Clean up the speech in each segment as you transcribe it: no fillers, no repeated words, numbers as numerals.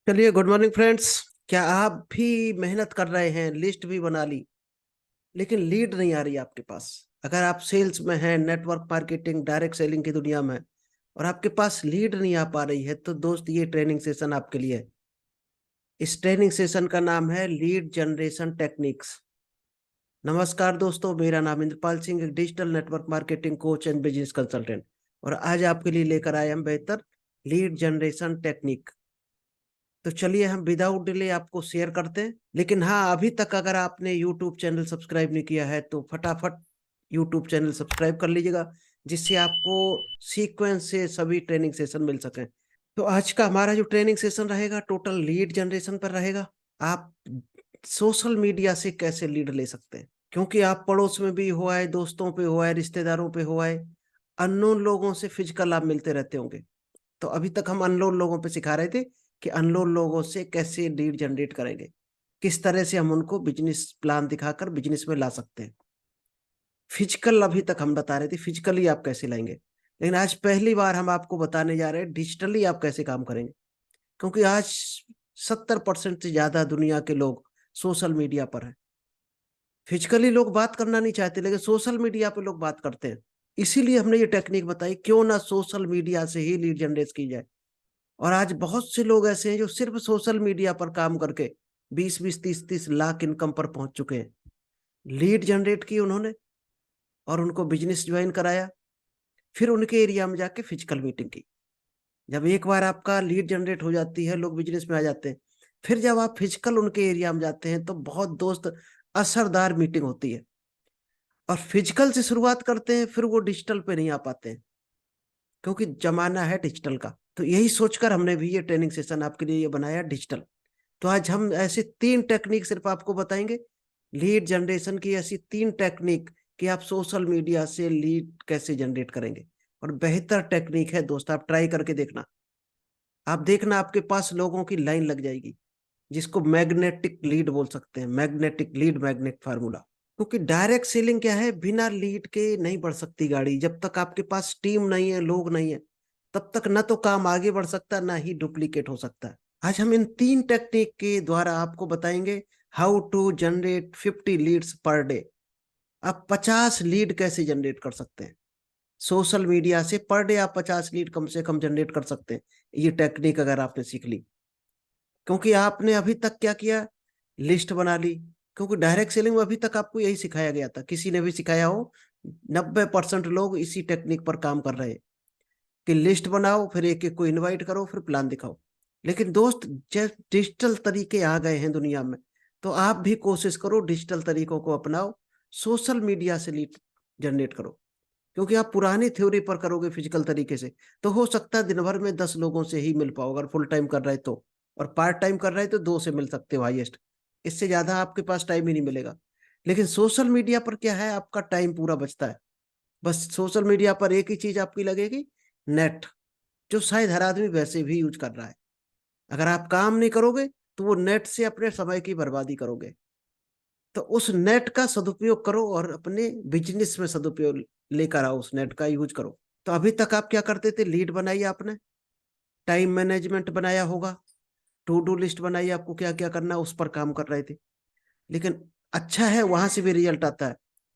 चलिए, good morning friends. क्या आप भी मेहनत कर रहे हैं, लिस्ट भी बना ली, लेकिन लीड नहीं आ रही आपके पास? अगर आप सेल्स में हैं, नेटवर्क मार्केटिंग, डायरेक्ट सेलिंग की दुनिया में, और आपके पास लीड नहीं आ पा रही है, तो दोस्त ये ट्रेनिंग सेशन आपके लिए है। इस ट्रेनिंग सेशन का नाम है लीड जनरेशन टेक्निक्स। नमस्कार दोस्तों, मेरा नाम इंद्रपाल सिंह, एक digital network marketing coach and business consultant, और आज आपके लिए लेकर आए हम बेहतर लीड जनरेशन टेक्निक। तो चलिए हम विदाउट डिले आपको शेयर करते हैं। लेकिन हाँ, अभी तक अगर आपने यूट्यूब चैनल सब्सक्राइब नहीं किया है तो फटाफट यूट्यूब चैनल सब्सक्राइब कर लीजिएगा, जिससे आपको सीक्वेंस से सभी ट्रेनिंग सेशन मिल सकें। तो आज का हमारा जो ट्रेनिंग सेशन रहेगा टोटल लीड जनरेशन पर रहेगा। आप सोशल मीडिया से कैसे लीड ले सकते हैं, क्योंकि आप पड़ोस में भी हो आए, दोस्तों पे हो आए, रिश्तेदारों पे हो आए, अननोन लोगों से फिजिकल आप मिलते रहते होंगे। तो अभी तक हम अननोन लोगों पे सिखा रहे थे कि अननोन लोगों से कैसे लीड जनरेट करेंगे, किस तरह से हम उनको बिजनेस प्लान दिखाकर बिजनेस में ला सकते हैं। फिजिकल अभी तक हम बता रहे थे, फिजिकली आप कैसे लाएंगे, लेकिन आज पहली बार हम आपको बताने जा रहे हैं डिजिटली आप कैसे काम करेंगे। क्योंकि आज 70% से ज्यादा दुनिया के लोग सोशल मीडिया पर हैं। फिजिकली लोग बात करना नहीं चाहते, लेकिन सोशल मीडिया पे लोग बात करते हैं। इसीलिए हमने ये टेक्निक बताई, क्यों ना सोशल मीडिया से ही लीड जनरेट की जाए। और आज बहुत से लोग ऐसे हैं जो सिर्फ सोशल मीडिया पर काम करके 20-20, 30-30 लाख इनकम पर पहुंच चुके हैं। लीड जनरेट की उन्होंने और उनको बिजनेस ज्वाइन कराया, फिर उनके एरिया में जाके फिजिकल मीटिंग की। जब एक बार आपका लीड जनरेट हो जाती है, लोग बिजनेस में आ जाते हैं, फिर जब आप फिजिकल उनके एरिया में जाते हैं तो बहुत दोस्त असरदार मीटिंग होती है। और फिजिकल से शुरुआत करते हैं, फिर वो डिजिटल पे नहीं आ पाते हैं, क्योंकि जमाना है डिजिटल का। तो यही सोचकर हमने भी ये ट्रेनिंग सेशन आपके लिए ये बनाया डिजिटल। तो आज हम ऐसे 3 टेक्निक सिर्फ आपको बताएंगे, लीड जनरेशन की ऐसी 3 टेक्निक कि आप सोशल मीडिया से लीड कैसे जनरेट करेंगे। और बेहतर टेक्निक है दोस्त, आप ट्राई करके देखना। आप देखना आपके पास लोगों की लाइन लग जाएगी, जिसको मैग्नेटिक लीड बोल सकते हैं, मैग्नेटिक लीड, मैग्नेट फार्मूला। क्योंकि डायरेक्ट सेलिंग क्या है, बिना लीड के नहीं बढ़ सकती गाड़ी। जब तक आपके पास टीम नहीं है, लोग नहीं है, तब तक ना तो काम आगे बढ़ सकता, ना ही डुप्लीकेट हो सकता है। आज हम इन 3 टेक्निक के द्वारा आपको बताएंगे how to generate 50 leads per day. आप 50 लीड कैसे जनरेट कर सकते हैं सोशल मीडिया से। पर डे आप 50 लीड कम से कम जनरेट कर सकते हैं, ये टेक्निक अगर आपने सीख ली। क्योंकि आपने अभी तक क्या किया, लिस्ट बना ली। क्योंकि डायरेक्ट सेलिंग में अभी तक आपको यही सिखाया गया था, किसी ने भी सिखाया हो, 90% लोग इसी टेक्निक पर काम कर रहे हैं कि लिस्ट बनाओ, फिर एक एक को इनवाइट करो, फिर प्लान दिखाओ। लेकिन दोस्त, जब डिजिटल तरीके आ गए हैं दुनिया में, तो आप भी कोशिश करो डिजिटल तरीकों को अपनाओ, सोशल मीडिया से लीड जनरेट करो। क्योंकि आप पुरानी थ्योरी पर करोगे फिजिकल तरीके से, तो हो सकता है दिन भर में 10 लोगों से ही मिल पाओ, अगर फुल टाइम कर रहे तो। और पार्ट टाइम कर रहे तो 2 से मिल सकते हो हाईएस्ट, इससे ज्यादा आपके पास टाइम ही नहीं मिलेगा। लेकिन सोशल मीडिया पर क्या है, आपका टाइम पूरा बचता है। बस सोशल मीडिया पर एक ही चीज आपकी लगेगी, नेट, जो शायद हर आदमी वैसे भी यूज कर रहा है। अगर आप काम नहीं करोगे तो वो नेट से अपने समय की बर्बादी करोगे। तो उस नेट का सदुपयोग करो और अपने बिजनेस में सदुपयोग लेकर आओ, उस नेट का यूज करो। तो अभी तक आप क्या करते थे, लीड बनाई आपने, टाइम मैनेजमेंट बनाया होगा, टू डू लिस्ट बनाई, आपको क्या क्या करना है उस पर काम कर रहे थे। लेकिन अच्छा है, वहां से भी रिजल्ट आता है।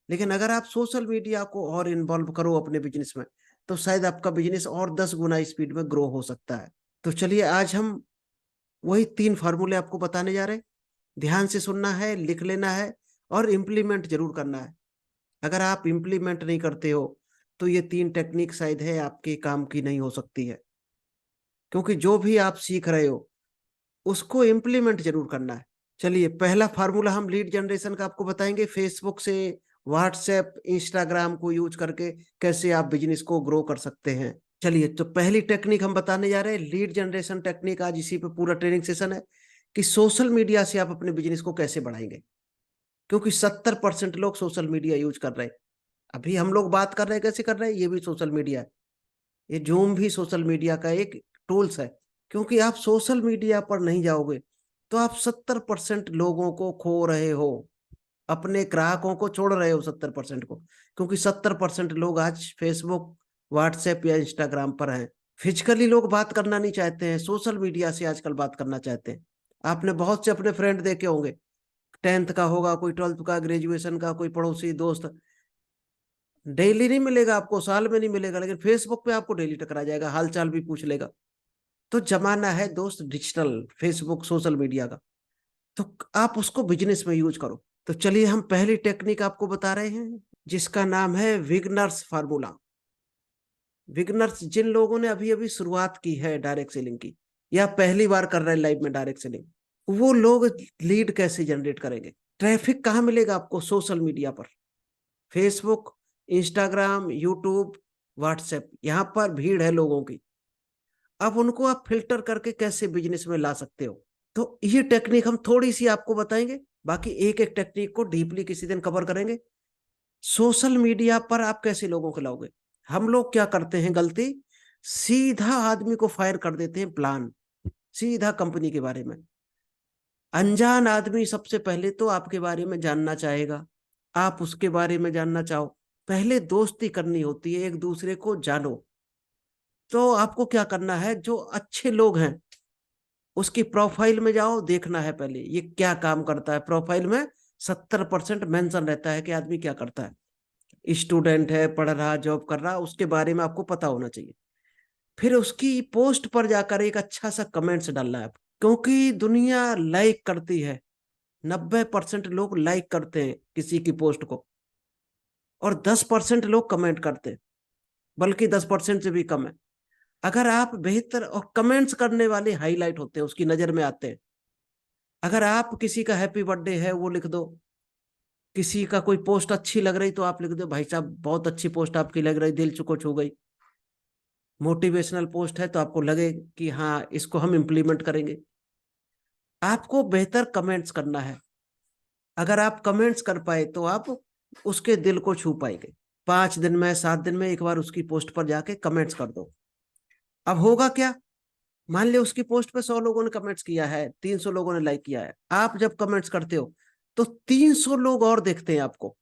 लेकिन अगर आप सोशल मीडिया को और इन्वॉल्व करो अपने बिजनेस में, तो शायद आपका बिजनेस और 10 गुना स्पीड में ग्रो हो सकता है। तो चलिए, आज हम वही 3 फार्मूले आपको बताने जा रहे हैं। ध्यान से सुनना है, लिख लेना है, और इम्प्लीमेंट जरूर करना है। अगर आप इम्प्लीमेंट नहीं करते हो तो ये 3 टेक्निक शायद है आपके काम की नहीं हो सकती है। क्योंकि जो भी आप सीख रहे हो उसको इम्प्लीमेंट जरूर करना है। चलिए, पहला फार्मूला हम लीड जनरेशन का आपको बताएंगे, फेसबुक से, व्हाट्सएप, इंस्टाग्राम को यूज करके कैसे आप बिजनेस को ग्रो कर सकते हैं। चलिए, तो पहली टेक्निक हम बताने जा रहे हैं, लीड जनरेशन टेक्निक। आज इसी पे पूरा ट्रेनिंग सेशन है कि सोशल मीडिया से आप अपने बिजनेस को कैसे बढ़ाएंगे। क्योंकि 70% लोग सोशल मीडिया यूज कर रहे हैं। अभी हम लोग बात कर रहे हैं, कैसे कर रहे हैं, ये भी सोशल मीडिया है। ये जूम भी सोशल मीडिया का एक टूल्स है। क्योंकि आप सोशल मीडिया पर नहीं जाओगे तो आप 70% लोगों को खो रहे हो, अपने ग्राहकों को छोड़ रहे हो 70% को। क्योंकि 70% लोग आज फेसबुक, व्हाट्सएप या इंस्टाग्राम पर हैं। फिजिकली लोग बात करना नहीं चाहते हैं, सोशल मीडिया से आजकल बात करना चाहते हैं। आपने बहुत से अपने फ्रेंड देखे होंगे, 10th का होगा, कोई 12th का, ग्रेजुएशन का, कोई पड़ोसी दोस्त, डेली नहीं मिलेगा आपको, साल में नहीं मिलेगा, लेकिन फेसबुक पे आपको डेली टकरा जाएगा, हाल चाल भी पूछ लेगा। तो जमाना है दोस्त डिजिटल, फेसबुक, सोशल मीडिया का। तो आप उसको बिजनेस में यूज करो। तो चलिए हम पहली टेक्निक आपको बता रहे हैं, जिसका नाम है विगनर्स फार्मूला। विगनर्स, जिन लोगों ने अभी अभी शुरुआत की है डायरेक्ट सेलिंग की, या पहली बार कर रहे हैं लाइफ में डायरेक्ट सेलिंग, वो लोग लीड कैसे जनरेट करेंगे? ट्रैफिक कहाँ मिलेगा आपको? सोशल मीडिया पर, फेसबुक, इंस्टाग्राम, यूट्यूब, व्हाट्सएप, यहाँ पर भीड़ है लोगों की। अब उनको आप फिल्टर करके कैसे बिजनेस में ला सकते हो? तो ये टेक्निक हम थोड़ी सी आपको बताएंगे, बाकी एक एक टेक्निक को डीपली किसी दिन कवर करेंगे। सोशल मीडिया पर आप कैसे लोगों को लाओगे? हम लोग क्या करते हैं गलती, सीधा आदमी को फायर कर देते हैं प्लान, सीधा कंपनी के बारे में। अनजान आदमी सबसे पहले तो आपके बारे में जानना चाहेगा, आप उसके बारे में जानना चाहो। पहले दोस्ती करनी होती है, एक दूसरे को जानो। तो आपको क्या करना है, जो अच्छे लोग हैं उसकी प्रोफाइल में जाओ, देखना है पहले ये क्या काम करता है। प्रोफाइल में 70% मेंशन रहता है कि आदमी क्या करता है, स्टूडेंट है, पढ़ रहा, जॉब कर रहा, उसके बारे में आपको पता होना चाहिए। फिर उसकी पोस्ट पर जाकर एक अच्छा सा कमेंट्स डालना है, क्योंकि दुनिया लाइक करती है। 90% लोग लाइक करते हैं किसी की पोस्ट को, और 10% लोग कमेंट करते हैं, बल्कि 10% से भी कम है। अगर आप बेहतर, और कमेंट्स करने वाले हाईलाइट होते हैं, उसकी नजर में आते हैं। अगर आप किसी का हैप्पी बर्थडे है वो लिख दो, किसी का कोई पोस्ट अच्छी लग रही तो आप लिख दो, भाई साहब बहुत अच्छी पोस्ट आपकी लग रही, दिल को छू गई। मोटिवेशनल पोस्ट है तो आपको लगे कि हाँ इसको हम इम्प्लीमेंट करेंगे। आपको बेहतर कमेंट्स करना है। अगर आप कमेंट्स कर पाए तो आप उसके दिल को छू पाएंगे। 5 दिन में, 7 दिन में एक बार उसकी पोस्ट पर जाके कमेंट्स कर दो। अब होगा क्या, मान लिया उसकी पोस्ट पे 100 लोगों ने कमेंट्स किया है, 300 लोगों ने लाइक किया है। आप जब कमेंट्स करते हो तो 300 लोग और देखते हैं आपको,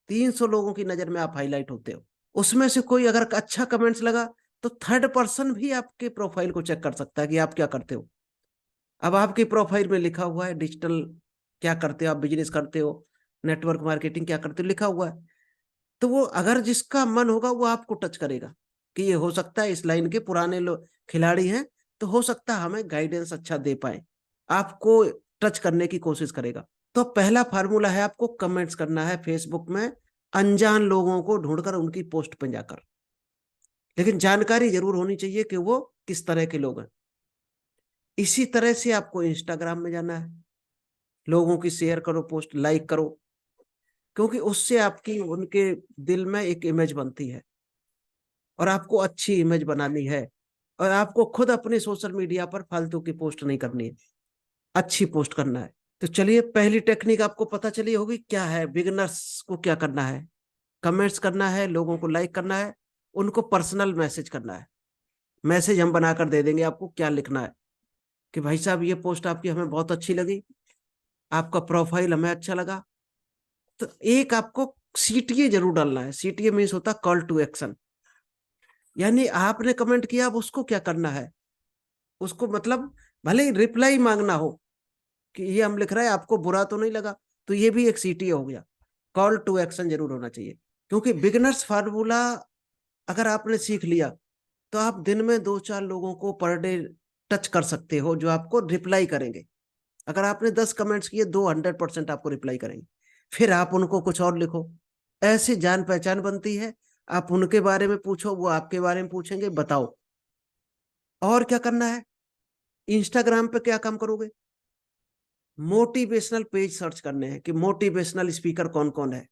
300 लोगों की नजर में आप हाईलाइट होते हो। उसमें से कोई अगर अच्छा कमेंट्स लगा तो थर्ड पर्सन भी आपके प्रोफाइल को चेक कर सकता है कि आप क्या करते हो। अब आपकी प्रोफाइल में लिखा हुआ है डिजिटल, क्या करते हो आप, बिजनेस करते हो, नेटवर्क मार्केटिंग क्या करते हो, लिखा हुआ है। तो वो अगर जिसका मन होगा वो आपको टच करेगा कि ये हो सकता है इस लाइन के पुराने लोग खिलाड़ी हैं, तो हो सकता है हमें गाइडेंस अच्छा दे पाए, आपको टच करने की कोशिश करेगा। तो पहला फार्मूला है, आपको कमेंट्स करना है फेसबुक में, अनजान लोगों को ढूंढकर उनकी पोस्ट पे जाकर। लेकिन जानकारी जरूर होनी चाहिए कि वो किस तरह के लोग हैं। इसी तरह से आपको इंस्टाग्राम में जाना है, लोगों की शेयर करो, पोस्ट लाइक करो, क्योंकि उससे आपकी उनके दिल में एक इमेज बनती है, और आपको अच्छी इमेज बनानी है। और आपको खुद अपने सोशल मीडिया पर फालतू की पोस्ट नहीं करनी है, अच्छी पोस्ट करना है। तो चलिए पहली टेक्निक आपको पता चली होगी क्या है, बिगनर्स को क्या करना है, कमेंट्स करना है, लोगों को लाइक करना है, उनको पर्सनल मैसेज करना है। मैसेज हम बनाकर दे देंगे आपको, क्या लिखना है कि भाई साहब ये पोस्ट आपकी हमें बहुत अच्छी लगी, आपका प्रोफाइल हमें अच्छा लगा। तो एक आपको सीटीए जरूर डालना है। सीटीए मीन्स होता है कॉल टू एक्शन, यानी आपने कमेंट किया, अब उसको क्या करना है, उसको मतलब भले ही रिप्लाई मांगना हो कि ये हम लिख रहे हैं, आपको बुरा तो नहीं लगा, तो ये भी एक सीटीए हो गया। कॉल टू एक्शन जरूर होना चाहिए, क्योंकि बिगनर्स फार्मूला अगर आपने सीख लिया तो आप दिन में 2-4 लोगों को पर डे टच कर सकते हो, जो आपको रिप्लाई करेंगे। अगर आपने 10 कमेंट्स किए, 200% आपको रिप्लाई करेंगे। फिर आप उनको कुछ और लिखो, ऐसे जान पहचान बनती है। आप उनके बारे में पूछो, वो आपके बारे में पूछेंगे, बताओ। और क्या करना है, इंस्टाग्राम पे क्या काम करोगे, मोटिवेशनल पेज सर्च करने हैं कि मोटिवेशनल स्पीकर कौन कौन है,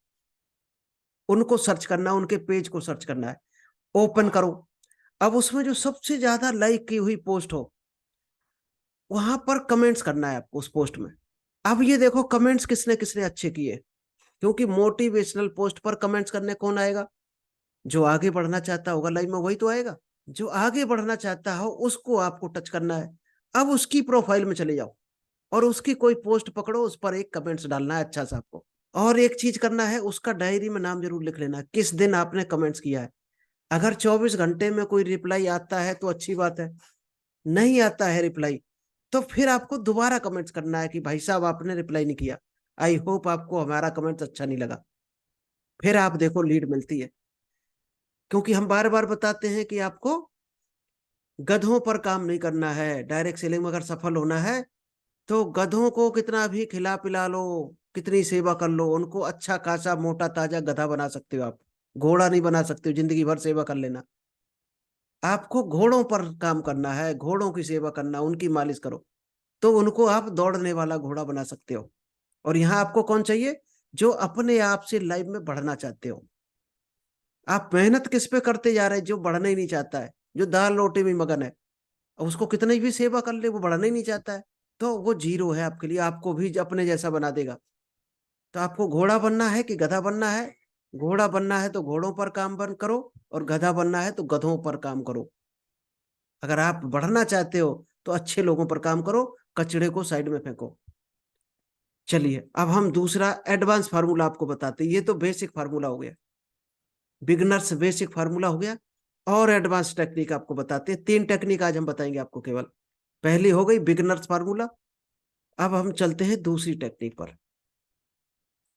उनको सर्च करना, उनके पेज को सर्च करना है, ओपन करो। अब उसमें जो सबसे ज्यादा लाइक की हुई पोस्ट हो, वहां पर कमेंट्स करना है आपको उस पोस्ट में। अब ये देखो कमेंट्स किसने किसने अच्छे किए, क्योंकि मोटिवेशनल पोस्ट पर कमेंट्स करने कौन आएगा, जो आगे बढ़ना चाहता होगा लाइफ में, वही तो आएगा। जो आगे बढ़ना चाहता हो उसको आपको टच करना है। अब उसकी प्रोफाइल में चले जाओ और उसकी कोई पोस्ट पकड़ो, उस पर एक कमेंट्स डालना है अच्छा सा आपको। और एक चीज करना है, उसका डायरी में नाम जरूर लिख लेना किस दिन आपने कमेंट्स किया है। अगर 24 घंटे में कोई रिप्लाई आता है तो अच्छी बात है, नहीं आता है रिप्लाई तो फिर आपको दोबारा कमेंट्स करना है कि भाई साहब आपने रिप्लाई नहीं किया, आई होप आपको हमारा कमेंट्स अच्छा नहीं लगा। फिर आप देखो लीड मिलती है। क्योंकि हम बार बार बताते हैं कि आपको गधों पर काम नहीं करना है। डायरेक्ट सेलिंग में अगर सफल होना है तो गधों को कितना भी खिला पिला लो, कितनी सेवा कर लो, उनको अच्छा खासा मोटा ताजा गधा बना सकते हो आप, घोड़ा नहीं बना सकते हो। जिंदगी भर सेवा कर लेना, आपको घोड़ों पर काम करना है, घोड़ों की सेवा करना, उनकी मालिश करो तो उनको आप दौड़ने वाला घोड़ा बना सकते हो। और यहाँ आपको कौन चाहिए? जो अपने आप से लाइफ में बढ़ना चाहते हो। आप मेहनत किस पे करते जा रहे हैं? जो बढ़ना ही नहीं चाहता है, जो दाल रोटी में मगन है, उसको कितनी भी सेवा कर ले वो बढ़ना ही नहीं चाहता है, तो वो जीरो है आपके लिए। आपको भी अपने जैसा बना देगा। तो आपको घोड़ा बनना है कि गधा बनना है? घोड़ा बनना है तो घोड़ों पर काम बन करो, और गधा बनना है तो गधों पर काम करो। अगर आप बढ़ना चाहते हो तो अच्छे लोगों पर काम करो, कचड़े को साइड में फेंको। चलिए अब हम दूसरा एडवांस फार्मूला आपको बताते हैं। ये तो बेसिक फार्मूला हो गया, बिगनर्स बेसिक फार्मूला हो गया। और एडवांस टेक्निक आपको बताते हैं। 3 टेक्निक आज हम बताएंगे आपको केवल। पहली हो गई बिगनर्स फार्मूला। अब हम चलते हैं दूसरी टेक्निक पर।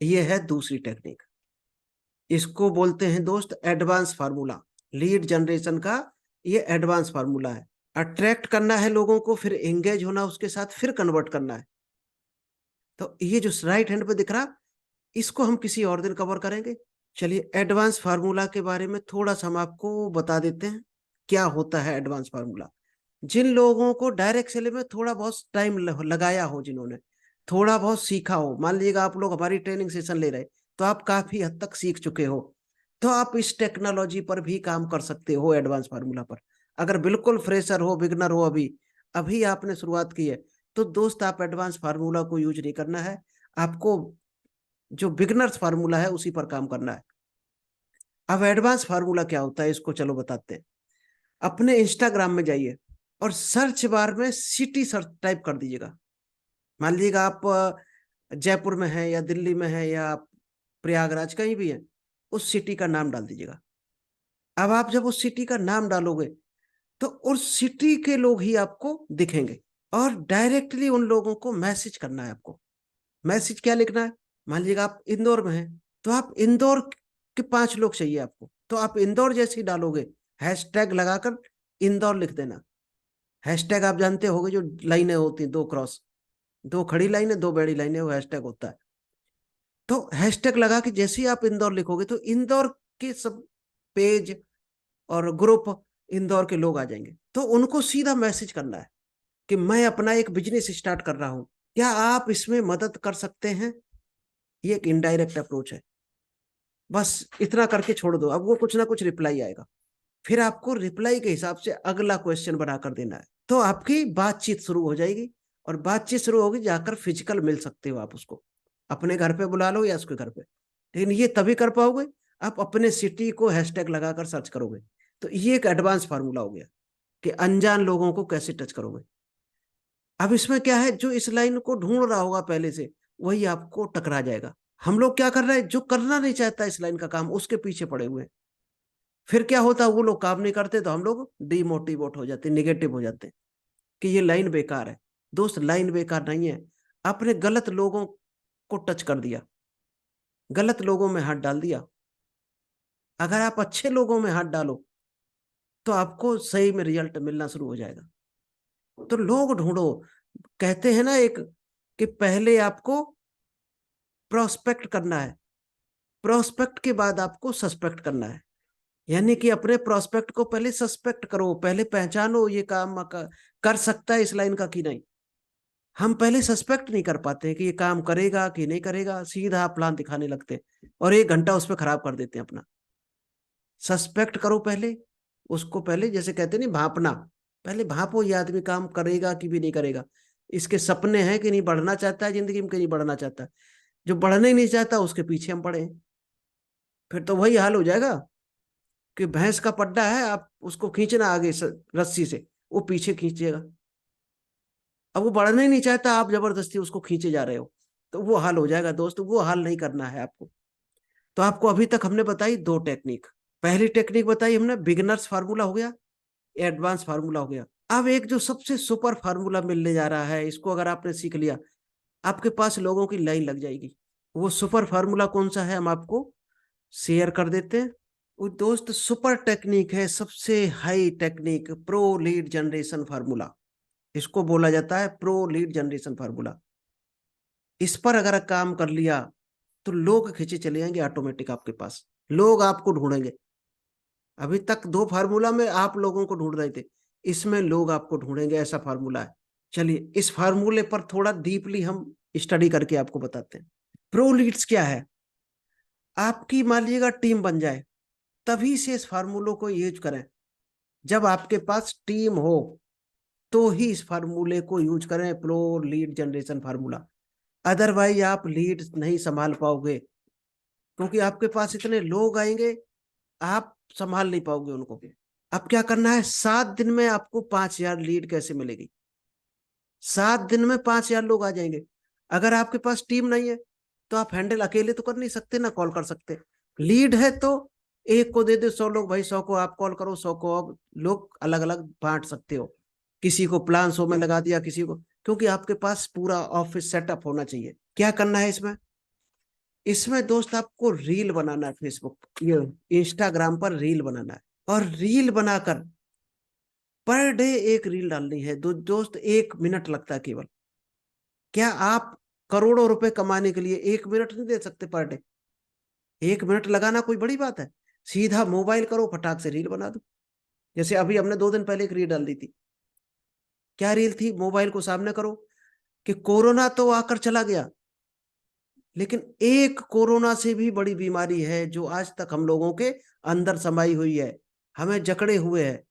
ये है दूसरी टेक्निक, इसको बोलते हैं दोस्त एडवांस फार्मूला। लीड जनरेशन का ये एडवांस फार्मूला है। अट्रैक्ट करना है लोगों को, फिर एंगेज होना उसके साथ, फिर कन्वर्ट करना है। तो ये जो राइट हैंड पे दिख रहा, इसको हम किसी और दिन कवर करेंगे। चलिए एडवांस फार्मूला के बारे में थोड़ा सा हम आपको बता देते हैं, क्या होता है एडवांस फार्मूला। जिन लोगों को डायरेक्ट सेलिंग में थोड़ा बहुत टाइम लगाया हो, जिन्होंने थोड़ा बहुत सीखा हो, मान लीजिएगा आप लोग हमारी ट्रेनिंग सेशन ले रहे, तो आप काफी हद तक सीख चुके हो, तो आप इस टेक्नोलॉजी पर भी काम कर सकते हो, एडवांस फार्मूला पर। अगर बिल्कुल फ्रेशर हो, बिगनर हो, अभी अभी आपने शुरुआत की है, तो दोस्त आप एडवांस फार्मूला को यूज नहीं करना है। आपको जो बिगनर्स फार्मूला है उसी पर काम करना है। अब एडवांस फार्मूला क्या होता है इसको चलो बताते हैं। अपने इंस्टाग्राम में जाइए और सर्च बार में सिटी सर्च टाइप कर दीजिएगा। मान लीजिएगा आप जयपुर में है या दिल्ली में है या प्रयागराज, कहीं भी है, उस सिटी का नाम डाल दीजिएगा। अब आप जब उस सिटी का नाम डालोगे तो उस सिटी के लोग ही आपको दिखेंगे, और डायरेक्टली उन लोगों को मैसेज करना है आपको। मैसेज क्या लिखना है? मान लीजिएगा आप इंदौर में हैं, तो आप इंदौर के 5 लोग चाहिए आपको, तो आप इंदौर जैसे ही डालोगे, हैशटैग लगाकर इंदौर लिख देना। हैशटैग आप जानते होगे, जो लाइनें होती हैं, 2 क्रॉस, 2 खड़ी लाइनें, 2 बड़ी लाइनें, वो हैशटैग होता है। तो हैशटैग लगा के जैसे ही आप इंदौर लिखोगे तो इंदौर के सब पेज और ग्रुप इंदौर के लोग आ जाएंगे। तो उनको सीधा मैसेज करना है कि मैं अपना एक बिजनेस स्टार्ट कर रहा हूं, क्या आप इसमें मदद कर सकते हैं? ये एक इनडायरेक्ट अप्रोच है। बस इतना करके छोड़ दो, अब वो कुछ ना कुछ रिप्लाई आएगा, फिर आपको रिप्लाई के हिसाब से अगला क्वेश्चन बनाकर देना है, तो आपकी बातचीत शुरू हो जाएगी। और बातचीत शुरू होगी, जाकर फिजिकल मिल सकते हो आप उसको, अपने घर पे बुला लो या उसके घर पे। लेकिन ये तभी कर पाओगे आप अपने सिटी को हैशटैग लगाकर सर्च करोगे। तो ये एक एडवांस फार्मूला हो गया कि अनजान लोगों को कैसे टच करोगे। अब इसमें क्या है, जो इस लाइन को ढूंढ रहा होगा पहले से, वही आपको टकरा जाएगा। हम लोग क्या कर रहे हैं, जो करना नहीं चाहता इस लाइन का काम, उसके पीछे पड़े हुए हैं। फिर क्या होता है, वो लोग काम नहीं करते तो हम लोग डिमोटिवेट हो जाते, निगेटिव हो जाते कि ये लाइन बेकार है। दोस्त लाइन बेकार नहीं है, आपने गलत लोगों को टच कर दिया, गलत लोगों में हाथ डाल दिया। अगर आप अच्छे लोगों में हाथ डालो तो आपको सही में रिजल्ट मिलना शुरू हो जाएगा। तो लोग ढूंढो। कहते हैं ना एक, कि पहले आपको प्रोस्पेक्ट करना है, प्रोस्पेक्ट के बाद आपको सस्पेक्ट करना है। यानी कि अपने प्रोस्पेक्ट को पहले सस्पेक्ट करो, पहले पहचानो ये काम कर सकता है इस लाइन का कि नहीं। हम पहले सस्पेक्ट नहीं कर पाते कि ये काम करेगा कि नहीं करेगा, सीधा प्लान दिखाने लगते हैं और 1 घंटा उस पर खराब कर देते हैं अपना। सस्पेक्ट करो पहले, उसको पहले जैसे कहते नहीं भापना, पहले भापो ये आदमी काम करेगा कि भी नहीं करेगा, इसके सपने हैं कि नहीं, बढ़ना चाहता है जिंदगी में कि नहीं बढ़ना चाहता। जो बढ़ना ही नहीं चाहता उसके पीछे हम पड़े हैं। फिर तो वही हाल हो जाएगा कि भैंस का पड्डा है, आप उसको खींचना आगे रस्सी से, वो पीछे खींचेगा। अब वो बढ़ना ही नहीं चाहता, आप जबरदस्ती उसको खींचे जा रहे हो, तो वो हाल हो जाएगा दोस्त, वो हाल नहीं करना है आपको। तो आपको अभी तक हमने बताई 2 टेक्निक, पहली टेक्निक बताई हमने, बिगिनर्स फार्मूला हो गया, एडवांस फार्मूला हो गया। अब एक जो सबसे सुपर फार्मूला मिलने जा रहा है, इसको अगर आपने सीख लिया, आपके पास लोगों की लाइन लग जाएगी। वो सुपर फार्मूला कौन सा है, हम आपको शेयर कर देते हैं। वो दोस्त सुपर टेक्निक है, सबसे high technique, pro lead generation formula. इसको बोला जाता है प्रो लीड जनरेशन फार्मूला। इस पर अगर काम कर लिया तो लोग खींचे चले जाएंगे ऑटोमेटिक आपके पास, लोग आपको ढूंढेंगे। अभी तक दो फार्मूला में आप लोगों को ढूंढ रहे थे, इसमें लोग आपको ढूंढेंगे, ऐसा फार्मूला है। चलिए इस फार्मूले पर थोड़ा डीपली हम स्टडी करके आपको बताते हैं। प्रो लीड्स क्या है? आपकी मान लीजिएगा टीम बन जाए, तभी से इस फार्मूलों को यूज करें। जब आपके पास टीम हो तो ही इस फार्मूले को यूज करें, pro lead generation formula. Otherwise आप लीड नहीं संभाल पाओगे, क्योंकि आपके पास इतने लोग आएंगे, आप संभाल नहीं पाओगे उनको। अब क्या करना है, 7 दिन में आपको 5,000 लीड कैसे मिलेगी? 7 दिन में 5,000 लोग आ जाएंगे। अगर आपके पास टीम नहीं है तो आप हैंडल अकेले तो कर नहीं सकते ना, कॉल कर सकते। लीड है तो एक को दे दो 100 लोग, भाई 100 को आप कॉल करो, 100 को अब लोग अलग अलग बांट सकते हो। किसी को प्लान 100 में लगा दिया, किसी को, क्योंकि आपके पास पूरा ऑफिस सेटअप होना चाहिए। क्या करना है इसमें? इसमें दोस्त आपको रील बनाना है, फेसबुक, ये इंस्टाग्राम पर रील बनाना है, और रील बनाकर पर डे एक रील डालनी है। दोस्त 1 मिनट लगता है केवल। क्या आप करोड़ों रुपए कमाने के लिए 1 मिनट नहीं दे सकते पर डे? 1 मिनट लगाना कोई बड़ी बात है? सीधा मोबाइल करो, फटाक से रील बना दो। जैसे अभी हमने 2 दिन पहले एक रील डाल दी थी। क्या रील थी? मोबाइल को सामने करो कि कोरोना तो आकर चला गया, लेकिन एक कोरोना से भी बड़ी बीमारी है जो आज तक हम लोगों के अंदर समाई हुई है, हमें जकड़े हुए है।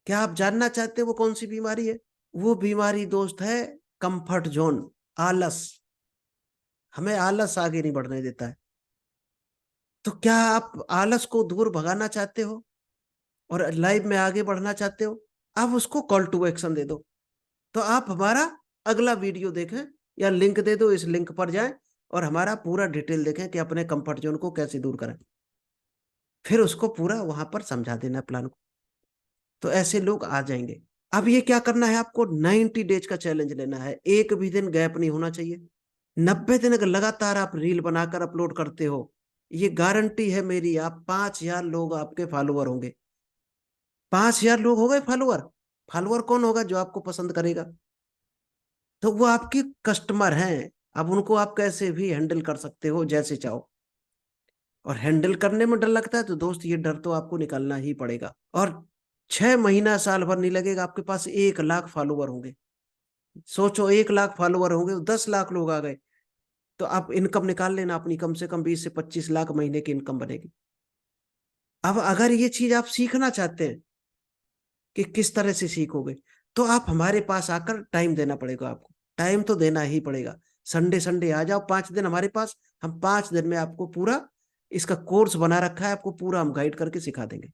क्या आप जानना चाहते हो वो कौन सी बीमारी है? वो बीमारी दोस्त है कंफर्ट जोन, आलस। हमें आलस आगे नहीं बढ़ने देता है। तो क्या आप आलस को दूर भगाना चाहते हो और लाइफ में आगे बढ़ना चाहते हो? आप उसको कॉल टू एक्शन दे दो। तो आप हमारा अगला वीडियो देखें, या लिंक दे दो, इस लिंक पर जाएं और हमारा पूरा डिटेल देखें कि अपने कंफर्ट जोन को कैसे दूर करें। फिर उसको पूरा वहां पर समझा देना प्लान को, तो ऐसे लोग आ जाएंगे। अब ये क्या करना है, आपको 90 डेज का चैलेंज लेना है, एक भी दिन गैप नहीं होना चाहिए। 90 दिन अगर लगातार आप रील बनाकर अपलोड करते हो, ये गारंटी है मेरी, आप 5,000 लोग आपके फॉलोअर होंगे। 5,000 लोग हो गए फॉलोअर। फॉलोअर कौन होगा? जो आपको पसंद करेगा। तो वो आपके कस्टमर हैं। अब उनको आप कैसे भी हैंडल कर सकते हो, जैसे चाहो। और हैंडल करने में डर लगता है तो दोस्त ये डर तो आपको निकालना ही पड़ेगा। और 6 महीना साल भर नहीं लगेगा, आपके पास 1 लाख फॉलोअर होंगे। सोचो 1 लाख फॉलोअर होंगे, 10 लाख लोग आ गए, तो आप इनकम निकाल लेना अपनी, कम से कम 20 से 25 लाख महीने की इनकम बनेगी। अब अगर ये चीज आप सीखना चाहते हैं कि किस तरह से सीखोगे, तो आप हमारे पास आकर टाइम देना पड़ेगा आपको। टाइम तो देना ही पड़ेगा। संडे संडे आ जाओ 5 दिन हमारे पास, हम 5 दिन में आपको पूरा इसका कोर्स बना रखा है, आपको पूरा हम गाइड करके सिखा देंगे।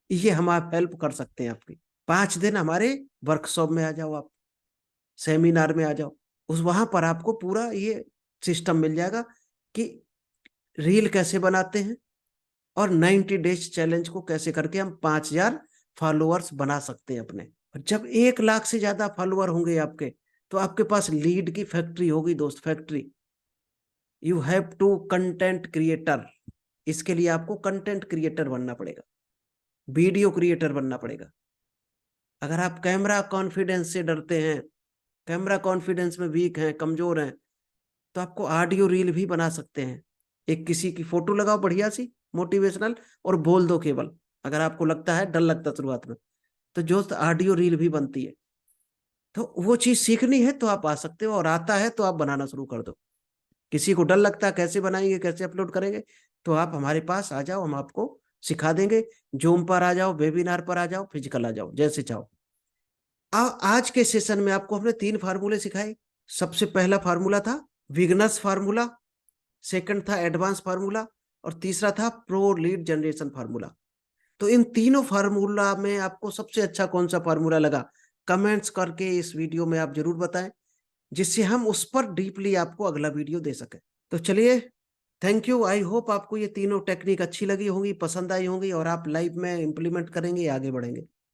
ये हम आप हेल्प कर सकते हैं आपकी। 5 दिन हमारे वर्कशॉप में आ जाओ, आप सेमिनार में आ जाओ, उस वहां पर आपको पूरा ये सिस्टम मिल जाएगा कि रील कैसे बनाते हैं, और 90 डेज चैलेंज को कैसे करके हम 5,000 फॉलोअर्स बना सकते हैं अपने। और जब 1 लाख से ज्यादा फॉलोअर होंगे आपके, तो आपके पास लीड की फैक्ट्री होगी दोस्त, factory. You have to content creator. इसके लिए आपको कंटेंट क्रिएटर बनना पड़ेगा, वीडियो क्रिएटर बनना पड़ेगा। अगर आप कैमरा कॉन्फिडेंस से डरते हैं, कैमरा कॉन्फिडेंस में वीक हैं, कमजोर हैं, तो आपको ऑडियो रील भी बना सकते हैं। एक किसी की फोटो लगाओ बढ़िया सी, मोटिवेशनल, और बोल दो केवल। अगर आपको लगता है, डर लगता शुरुआत में, तो जो ऑडियो रील भी बनती है। तो वो चीज सीखनी है तो आप आ सकते हो, और आता है तो आप बनाना शुरू कर दो। किसी को डर लगता है कैसे बनाएंगे, कैसे अपलोड करेंगे, तो आप हमारे पास आ जाओ, हम आपको सिखा देंगे। जूम पर आ जाओ, वेबिनार पर आ जाओ, फिजिकल आ जाओ, जैसे चाहो। आज के सेशन में आपको हमने 3 फार्मूले सिखाए। सबसे पहला फार्मूला था विगनस फार्मूला, सेकंड था एडवांस फार्मूला, और तीसरा था प्रो लीड जनरेशन फार्मूला। तो इन तीनों फार्मूला में आपको सबसे अच्छा कौन सा फार्मूला लगा, कमेंट्स करके इस वीडियो में आप जरूर बताएं, जिससे हम उस पर डीपली आपको अगला वीडियो दे सकें। तो चलिए, थैंक यू। आई होप आपको ये तीनों टेक्निक अच्छी लगी होंगी, पसंद आई होंगी, और आप लाइफ में इम्प्लीमेंट करेंगे, आगे बढ़ेंगे।